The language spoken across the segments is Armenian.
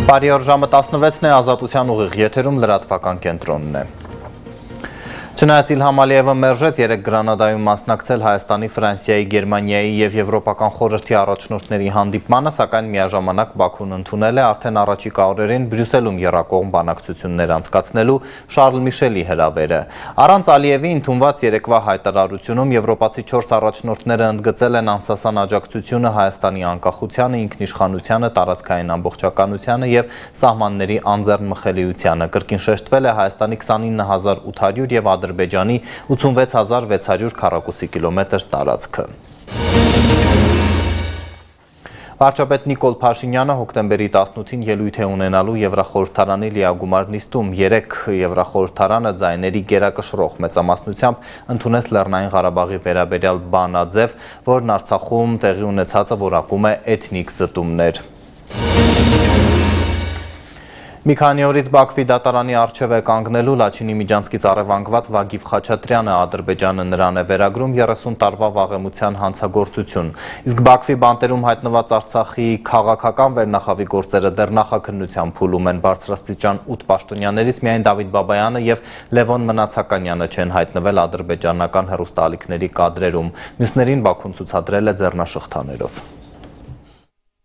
Բարի օր, ժամը 16-ն է, Ազատության ուղիղ եթերում լրատվական կենտրոնն է։ Չնայած Իլհամ Ալիևը մերժեց երեկ Գրանադայում մասնակցել Հայաստանի, Ֆրանսիայի, Գերմանիայի եւ Եվրոպական խորհրդի առաջնորդների հանդիպմանը, սակայն միաժամանակ Բաքուն ընդունել է արդեն առաջիկա օրերին Բրյուսելում եռակողմ բանակցություններ անցկացնելու Շարլ Միշելի հրավերը։ Առանց Ալիևի ընդունված երեկվա հայտարարությունում եվրոպացի 4 առաջնորդները ընդգծել են անսասան աջակցությունը Հայաստանի անկախությանը, ինքնիշխանությանը, տարածքային ամբողջականությանը եւ սահմանների անձեռնմխելիությանը։ Կրկին շեշտվել է Հայաստանի 29800 եւ Ադրբեջանի 86600 քառակուսի կիլոմետր տարածքը։ Վարչապետ Նիկոլ Փաշինյանը հոկտեմբերի 18-ին ելույթ է ունենալու Եվրախորհրդարանի լիագումար նիստում։ Երեկ Եվրախորհրդարանը ձայների գերակշռող մեծամասնությամբ ընդունեց Լեռնային Ղարաբաղի վերաբերյալ բանաձև, որն Արցախում տեղի ունեցածը որակում է էթնիկ զտումներ։ Մի քանի օրից Բաքվի դատարանի առջև է կանգնելու Լաչինի Միջանցքից առևանգված Վագիվ Խաչատրյանը, Ադրբեջանը նրան է վերագրում 30 տարվա վաղեմության հանցագործություն։ Իսկ Բաքվի բանտերում հայտնված Արցախի քաղաքական վերնախավի գործերը դեռ նախաքննության փուլում են։ Բարձրաստիճան 8 պաշտոնյաներից միայն Դավիթ Բաբայանը եւ Լևոն Մնացականյանը չեն հայտնվել ադրբեջանական հեռուստաալիքների կադրերում։ Մյուսներին Բաքուն ցուցադրել է ձեռնաշղթաներով։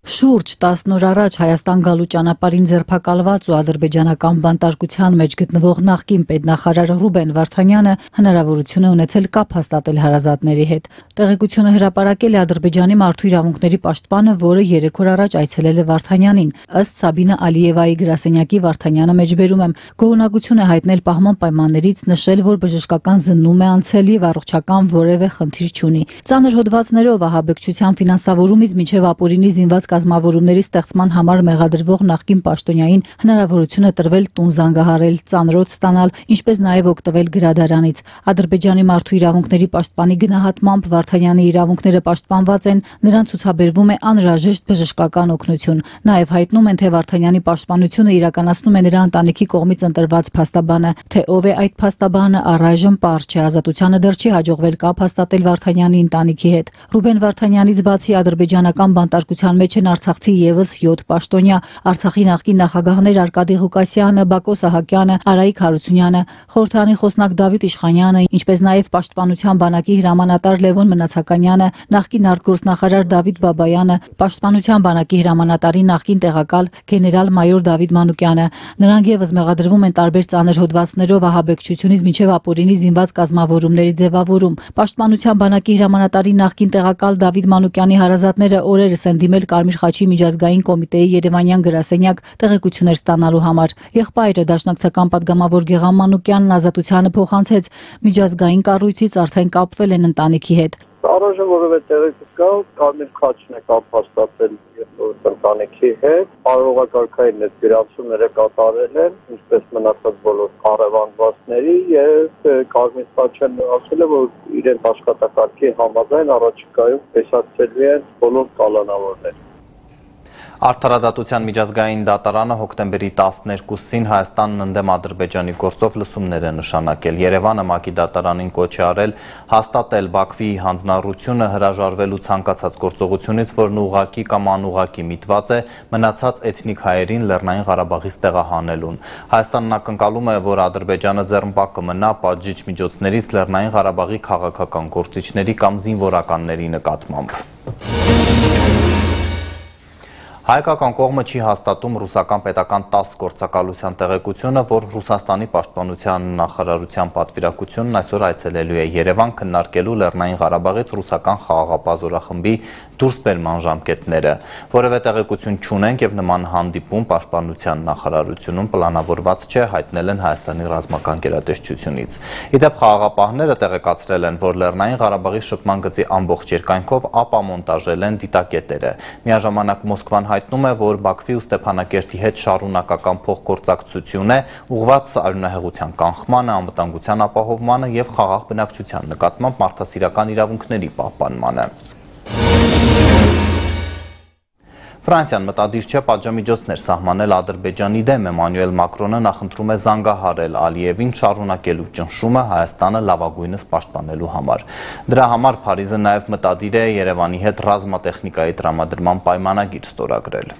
Շուրջ 10 օր առաջ Հայաստան գալու ճանապարհին ձերբակալված ու ադրբեջանական բանտարկության մեջ գտնվող նախկին պետնախարար Ռուբեն Վարդանյանը հնարավորություն է ունեցել կապ հաստատել հարազատների հետ։ Տեղեկությունը հրապարակել է Ադրբեջանի մարդու իրավունքների պաշտպանը, որը 3 օր առաջ այցելել է Վարդանյանին։ Ըստ Սաբինա Ալիևայի գրասենյակի Վարդանյանը մեջբերում է գոհունակություն է հայտնել պահման պայմաններից, նշել, որ բժշկական զննում է անցել եւ առողջական որևէ խնդիր չունի։ Ծանր հոդվածներով ահաբեկչության ֆինանսավորումից մինչեւ ապօրինի զինված կազմավորումների ստեղծման համար մեղադրվող նախկին պաշտոնյային հնարավորություն է տրվել տուն զանգահարել, ծանրոց ստանալ, ինչպես նաև օգտվել գրադարանից։ Ադրբեջանի մարդու իրավունքների պաշտպանի գնահատմամբ Վարդանյանի իրավունքները պաշտպանված են, նրան ցուցաբերվում է անհրաժեշտ բժշկական օգնություն։ Նաև հայտնում են, թե Վարդանյանի պաշտպանությունը իրականացնում է նրա ընտանիքի կողմից ընտրված փաստաբանը, թե ով է այդ փաստաբանը առայժմ պարզ չէ։ Ազատությանը դեռ չի հաջողվել կապ հաստատել Վարդանյանի ընտանիքի հետ։ Ռուբեն Վարդանյանից բացի ադրբեջանական բանտարկության մեջ Արցախցի եւս 7 պաշտոնյա, Արցախի նախկին նախագահներ Արկադի Ղուկասյանը, Բակո Սահակյանը, Արայիկ Հարությունյանը, խորհրդարանի խոսնակ Դավիթ Իշխանյանը, ինչպես նաև պաշտպանության բանակի հրամանատար Լևոն Մնացականյանը, նախկին արտգործնախարար Դավիթ Բաբայանը, պաշտպանության բանակի հրամանատարի նախկին տեղակալ գեներալ-մայոր Դավիթ Մանուկյանը։ Նրանք եւս մեղադրվում են տարբեր ծանր հոդվածներով ահաբեկչությունից մինչև ապօրինի զինված կազմավորումների ձևավորում։ Պաշտպանության բանակի հրամանատարի նախկին տեղակալ Դավիթ Մանուկյանի հարազատները օրերս են դիմել Կարմիր խաչի միջազգային կոմիտեի Երևանյան գրասենյակ տեղեկություններ ստանալու համար։ Եղբայրը դաշնակցական պատգամավոր Գեղամ Մանուկյանն Ազատությանը փոխանցեց միջազգային կառույցից արդեն կապվել են ընտանիքի հետ։ Առայժմ որևէ տեղեկ կա, Կարմիր խաչն է կապ հաստատել ընտանիքի հետ, արարողակարգային ներգրանցումները կատարել են, ինչպես մնացած բոլոր առևանգվածների եւ Կարմիր խաչն ասել է, որ իրենց աշխատակարգի համաձայն առաջիկայում տեսակցելու են բոլոր կալանավորները։ Արդարադատության միջազգային դատարանը հոկտեմբերի 12-ին Հայաստանն ընդդեմ Ադրբեջանի գործով լսումներ է նշանակել։ Երևանը ՄԱԿ-ի դատարանին կոչ է արել հաստատել Բաքվի հանձնառությունը հրաժարվելու ցանկացած գործողությունից, որն ուղղակի կամ անուղղակի միտված է մնացած էթնիկ հայերին Լեռնային Ղարաբաղից տեղահանելուն։ Հայաստանն ակնկալում է, որ Ադրբեջանը ձեռնպակ կմնա պատժիչ միջոցներից Լեռնային Ղարաբաղի քաղաքական գործիչների կամ զինվորականների նկատմամբ։ Հայկական կողմը չի հաստատում ռուսական պետական 10 գործակալության տեղեկությունը, որ Ռուսաստանի պաշտպանության նախարարության պատվիրակությունն այսօր այցելելու է Երևան քննարկելու Լեռնային Ղարաբաղից ռուսական խաղաղապահ զորախմբի դուրսբերման ժամկետները։ Որևէ տեղեկություն չունենք եւ նման հանդիպում պաշտպանության նախարարությունում պլանավորված չէ, հայտնել են Հայաստանի ռազմական գերատեսչությունից։ Իդեպ խաղաղապահները տեղեկացրել են, որ Լեռնային Ղարաբաղի շփման գծի ամբողջ երկայնքով ապամոնտաժել են դիտակետերը։ Միաժամանակ Մոսկվան հայտնում է, որ Բաքվի ու Ստեփանակերտի հետ շարունակական փոխգործակցություն է ուղղված արյունահեղության կանխմանը, անվտանգության ապահովմանը եւ խաղաղ բնակչության նկատմամբ մարդասիրական իրավունքների պահպանմանը։ Ֆրանսիան մտադիր չէ պատժամիջոցներ սահմանել Ադրբեջանի դեմ։ Էմանուել Մակրոնը նախընտրում է զանգահարել Ալիևին շարունակելու ճնշումը Հայաստանը լավագույնս պաշտպանելու համար։ Դրա համար Փարիզը նաև մտադիր է Երևանի հետ ռազմատեխնիկայի տրամադրման պայմանագիր ստորագրել։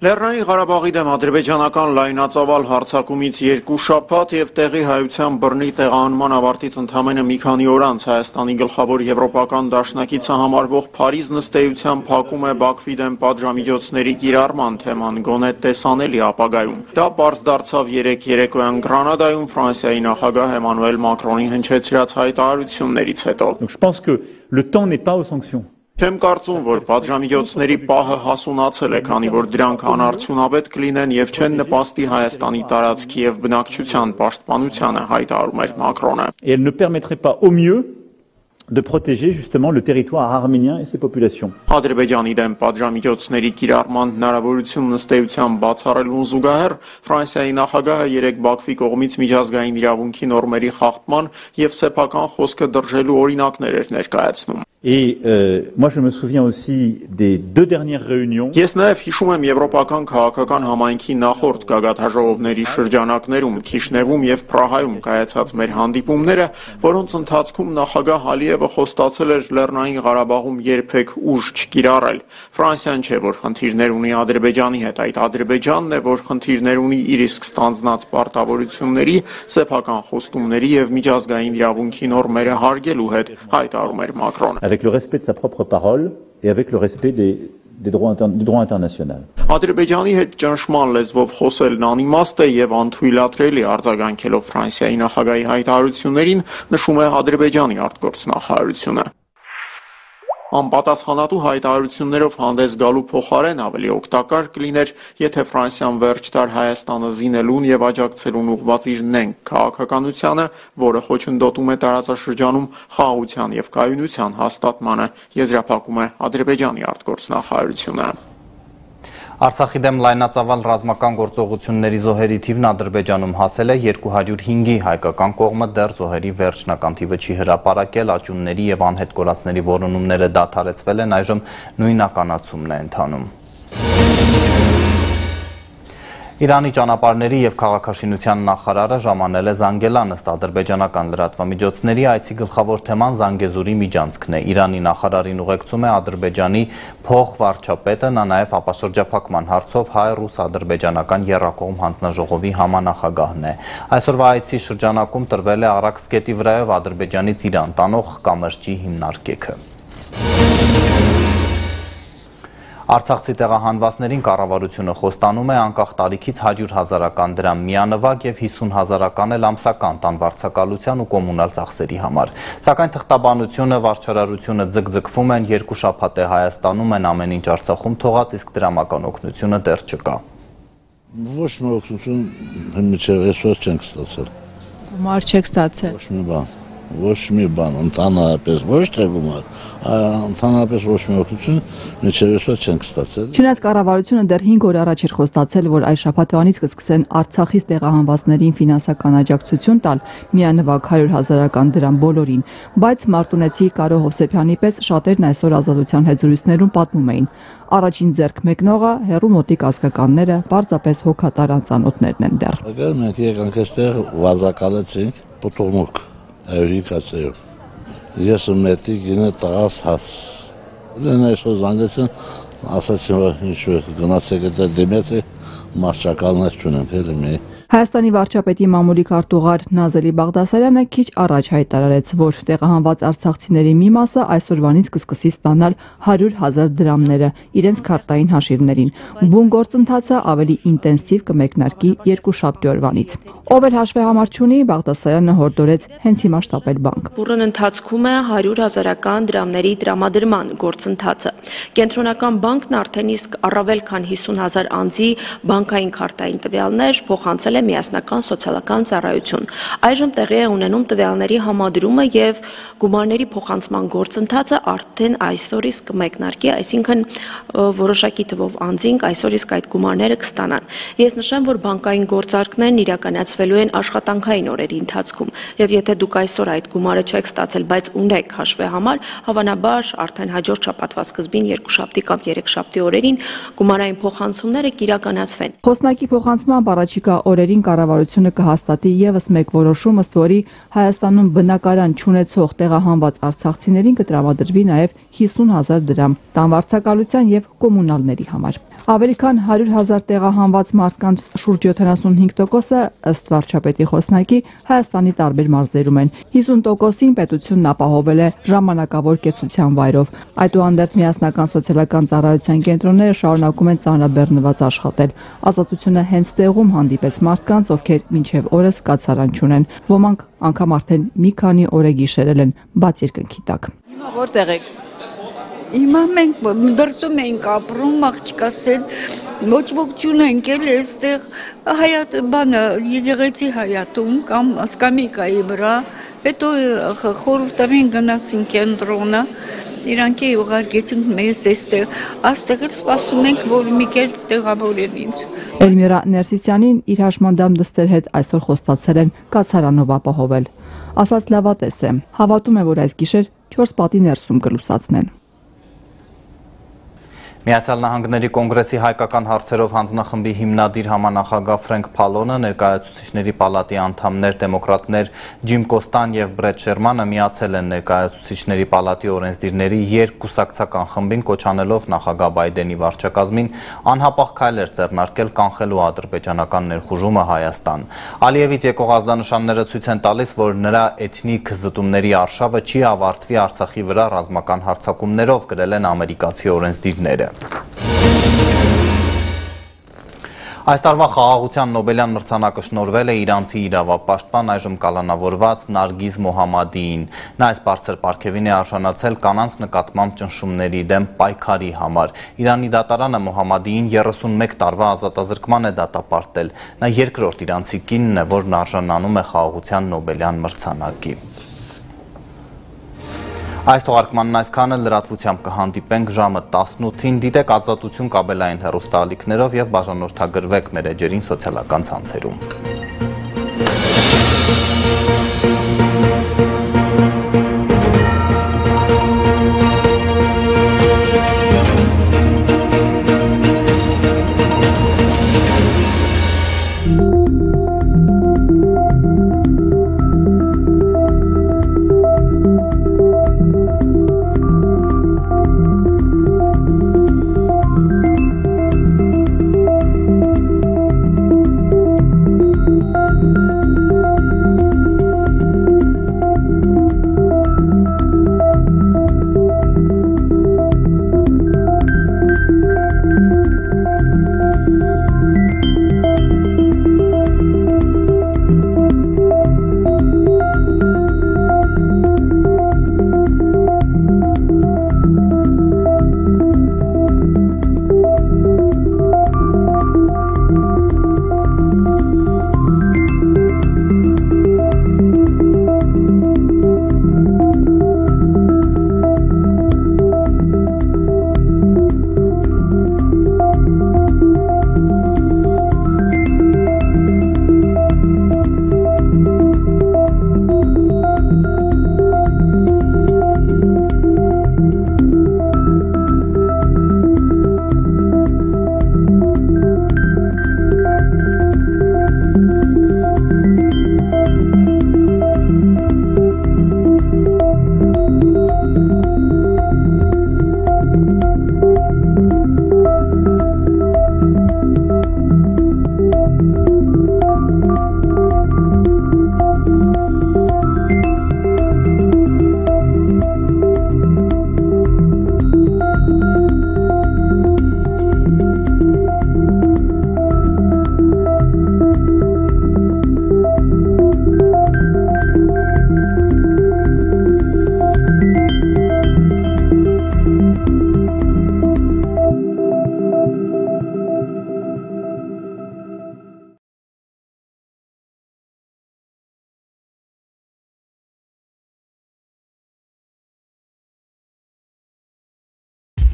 Լեռնային Ղարաբաղի դեմ ադրբեջանական լայնածավալ հարձակումից 2 շաբաթ եւ տեղի հայության բռնի տեղահանման ավարտից ընդամենը մի քանի օր անց Հայաստանի գլխավոր եվրոպական դաշնակիցը համարվող Փարիզ նստեյության փակում է Բաքվի դեմ պատժամիջոցների կիրառման թեման գոնե տեսանելի ապագայում։ Դա պարզ դարձավ երեկոյան Գրանադայում Ֆրանսիայի նախագահ Էմանուել Մակրոնի հնչեցրած հայտարարություններից հետո։ Je pense que le temps n'est pas aux sanctions. Չեմ կարծում, որ պատժամիջոցների պահը հասունացել է, քանի որ դրանք անարդյունավետ կլինեն եւ չեն նպաստի Հայաստանի տարածքի եւ բնակչության պաշտպանությանը, հայտարարում էր Մակրոնը։ Et elle ne permettrait pas au mieux de protéger justement le territoire arménien et ses populations. Ադրբեջանի դեմ պատժամիջոցների կիրառման հնարավորություն նստեյության բացառելուն զուգահեռ Ֆրանսիայի նախագահը երեկ Բաքվի կողմից միջազգային իրավունքի նորմերի խախտման եւ սեփական խոսքը դրժելու օրինակներ էր ներկայացնում։ Et moi je me souviens aussi des 2 dernières réunions. Ես նաև հիշում եմ եվրոպական քաղաքական համայնքի նախորդ գագաթաժողովների շրջանակներում Քիշնևում եւ Պրահայում կայացած մեր հանդիպումները, որոնց ընթացքում նախագահ Ալիևը խոստացել էր Լեռնային Ղարաբաղում երբեք ուժ չկիրառել։ Ֆրանսիան չէ, որ խնդիրներ ունի Ադրբեջանի հետ, այդ Ադրբեջանն է, որ խնդիրներ ունի իր իսկ ստանձնած պարտավորությունների, սեփական խոստումների եւ միջազգային իրավունքի նորմերը հարգելու հետ, հայտարարում էր Մակրոնը։ Avec le respect de sa propre parole et avec le respect du droit international. Ադրբեջանի հետ ճնշման լեզվով խոսելն անիմաստ է եւ անթույլատրելի արձագանքելով Ֆրանսիայի նախագահի հայտարարություններին, նշում է Ադրբեջանի արտգործնախարարությունը։ Անպատասխանատու հայտարարություններով հանդես գալու փոխարեն ավելի օգտակար կլիներ, եթե Ֆրանսիան վերջ տար Հայաստանը զինելուն եւ աջակցելուն ուղղված իր նենգ քաղաքականությանը, որը խոչընդոտում է տարածաշրջանում խաղաղության եւ կայունության հաստատմանը, եզրափակում է Ադրբեջանի արտգործնախարարությունը։ Արցախի դեմ լայնածավալ ռազմական գործողությունների զոհերի թիվն Ադրբեջանում հասել է 205-ի, հայկական կողմը դեռ զոհերի վերջնական թիվը չի հրապարակել, աճյունների եւ անհետ կորածների որոնումները դադարեցվել են, այժմ նույնականացումն է ընթանում։ Իրանի ճանապարհների եւ քաղաքաշինության նախարարը ժամանել է Զանգելան, ըստ ադրբեջանական լրատվամիջոցների այցի գլխավոր թեման Զանգեզուրի միջանցքն է։ Իրանի նախարարին ուղեկցում է Ադրբեջանի փոխվարչապետը, նա նաեւ ապաշրջափակման հարցով հայ-ռուս-ադրբեջանական եռակողմ հանձնաժողովի համանախագահն է։ Այսօրվա այցի շրջանակում տրվել է Արաքսկետի վրայով Ադրբեջանից Իրան տանող կամրջի հիմնարկեքը։ Արցախցի տեղահանվածներին կառավարությունը խոստանում է անկախ տարիքից 100,000 դրամ միանվագ եւ 50,000 էլ ամսական տան վարձակալության ու կոմունալ ծախսերի համար։ Սակայն թղթաբանությունը, վարչարարությունը ձգձգվում են, 2 շաբաթ է Հայաստանում են ամեն ինչ Արցախում թողած, իսկ դրամական օգնությունը դեռ չկա։ Ոչ մի օգնություն մինչև այսօր չենք ստացել։ Գումար չեք ստացել։ Ոչ մի բան, ընդհանրապես ոչ թե գումար, ընդհանրապես ոչ մի օգնություն մինչև այսօր չենք ստացել։ Չնայած կառավարությունը դեռ 5 օր առաջ էր խոստացել, որ այս շաբաթվանից կսկսեն Արցախից տեղահանվածներին ֆինանսական աջակցություն տալ միանվագ 100,000 դրամ բոլորին, բայց Մարտունեցի Կարո Հովսեփյանի պես շատերն այսօր Ազատության հետ զրույցներում պատմում էին. առաջին ձեռք մեկնողը հեռու մոտիկ ազգականները, պարզապես հոգատար անծանոթներն են դեռ։ Մենք եկանք այստեղ վազակալեցինք պտուղմուկ 5,000 ես մետի գինը տղաս հաս։ Դեն այսօր զանգեցին, ասացին, որ ինչ-որ գնացեք այդ դիմեցի, մարշակալներ չունենք, էլի մի։ Հայաստանի վարչապետի մամուլի քարտուղար Նազելի Բաղդասարյանը քիչ առաջ հայտարարեց, որ տեղահանված արցախցիների մի մասը այսօրվանից կսկսի ստանալ 100,000 դրամները իրենց քարտային հաշիվներին։ Բուն գործընթացը ավելի ինտենսիվ կմեկնարկի 2 շաբթի օրվանից։ Ով էլ հաշվեհամար չունի, Բաղդասարյանը հորդորեց հենց հիմա շտապել բանկ։ Բուրըն ընթացքում է 100,000 դրամների տրամադրման գործընթացը։ Կենտրոնական բանկն արդեն իսկ առավել քան 50,000 անձի բանկային քարտային տվյալներ փոխանցել է միասնական սոցիալական ծառայություն։ Այժմ տեղի է ունենում տվյալների համադրումը եւ գումարների փոխանցման գործընթացը արդեն այսօր իսկ կմեկնարկի, այսինքն որոշակի թվով անձինք այսօր իսկ այդ գումարները կստանան։ Ես նշեմ, որ բանկային գործարքներն իրականացվելու են աշխատանքային օրերի ընթացքում եւ եթե դուք այսօր այդ գումարը չեք ստացել, բայց ունեք հաշվեհամար, հավանաբար արդեն հաջորդ շաբաթվա սկզբին 2 շաբթի կամ 3 շաբթի օրերին գումարային փոխանցումները կիրականացվեն։ Խոսնակի փոխանցմամբ առաջիկա օրերին օրերին կառավարությունը կհաստատի եւս մեկ որոշում, ըստ որի Հայաստանում բնակարան չունեցող տեղահանված արցախցիներին կտրամադրվի նաեւ 50,000 դրամ տանվարձակալության եւ կոմունալների համար։ Ավելի քան 100,000 տեղահանված մարդկանց շուրջ 75%-ը, ըստ վարչապետի խոսնակի, Հայաստանի տարբեր մարզերում են։ 50%-ին պետությունն ապահովել է ժամանակավոր կեցության վայրով։ Այդուհանդերձ միասնական սոցիալական ծառայության կենտրոնները շարունակում են ծանրաբեռնված աշխատել։ Ազատությունը հենց տեղում հանդիպեց մարդկանց, ովքեր մինչև օրս կացարան չունեն։ Ոմանք անգամ արդեն մի քանի օր է գիշերել են բաց երկնքի տակ։ Հիմա որտեղ եք։ Հիմա մենք դրսում ենք ապրում, աղջկաս հետ, ոչ ոք չունենք էլ այստեղ բանը եկեղեցի հայատում կամ սկամիկայի վրա, հետո խորհրդային գնացին կենտրոնը, իրանք ուղարկեցինք մեզ այստեղ էլ սպասում ենք, որ մի կերպ տեղավորեն ինձ։ Էլմիրա Ներսիսյանին իր հաշմանդամ դստեր հետ այսօր խոստացել են կացարանով ապահովել։ Ասած լավատես է, հավատում է, որ այս գիշեր 4 պատի ներսում կլուսացնեն։ Միացյալ Նահանգների կոնգրեսի հայկական հարցերով հանձնախմբի հիմնադիր համանախագահ Ֆրենկ Փալոնը, ներկայացուցիչների պալատի անդամներ դեմոկրատներ Ջիմ Կոստան եւ Բրեդ Շերմանը միացել են ներկայացուցիչների պալատի օրենսդիրների երկկուսակցական խմբին, կոչ անելով նախագահ Բայդենի վարչակազմին անհապաղ քայլեր ձեռնարկել կանխելու ադրբեջանական ներխուժումը Հայաստան։ Ալիևից եկող ազդանշանները ցույց են տալիս, որ նրա էթնիկ զտումների արշավը չի ավարտվի Արցախի վրա ռազմական հարձակումներով, գրել են ամերիկացի օրենսդիրները։ Այս տարվա խաղաղության Նոբելյան մրցանակը շնորհվել է իրանցի իրավապաշտպան, այժմ կալանավորված Նարգիզ Մոհամմադիին։ Նա այս բարձր պարգևին է արժանացել կանանց նկատմամբ ճնշումների դեմ պայքարի համար։ Իրանի դատարանը Մոհամմադիին 31 տարվա ազատազրկման է դատապարտել։ Նա երկրորդ իրանցի կինն է, որն արժանանում է խաղաղության Նոբելյան մրցանակի։ Այս թողարկմանն այսքանը, լրատվությամբ կհանդիպենք ժամը 18-ին, դիտեք Ազատություն կաբելային հեռուստաալիքներով և բաժանորդագրվեք մեր էջերին սոցիալական ցանցերում։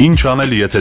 Ինչ անել, եթե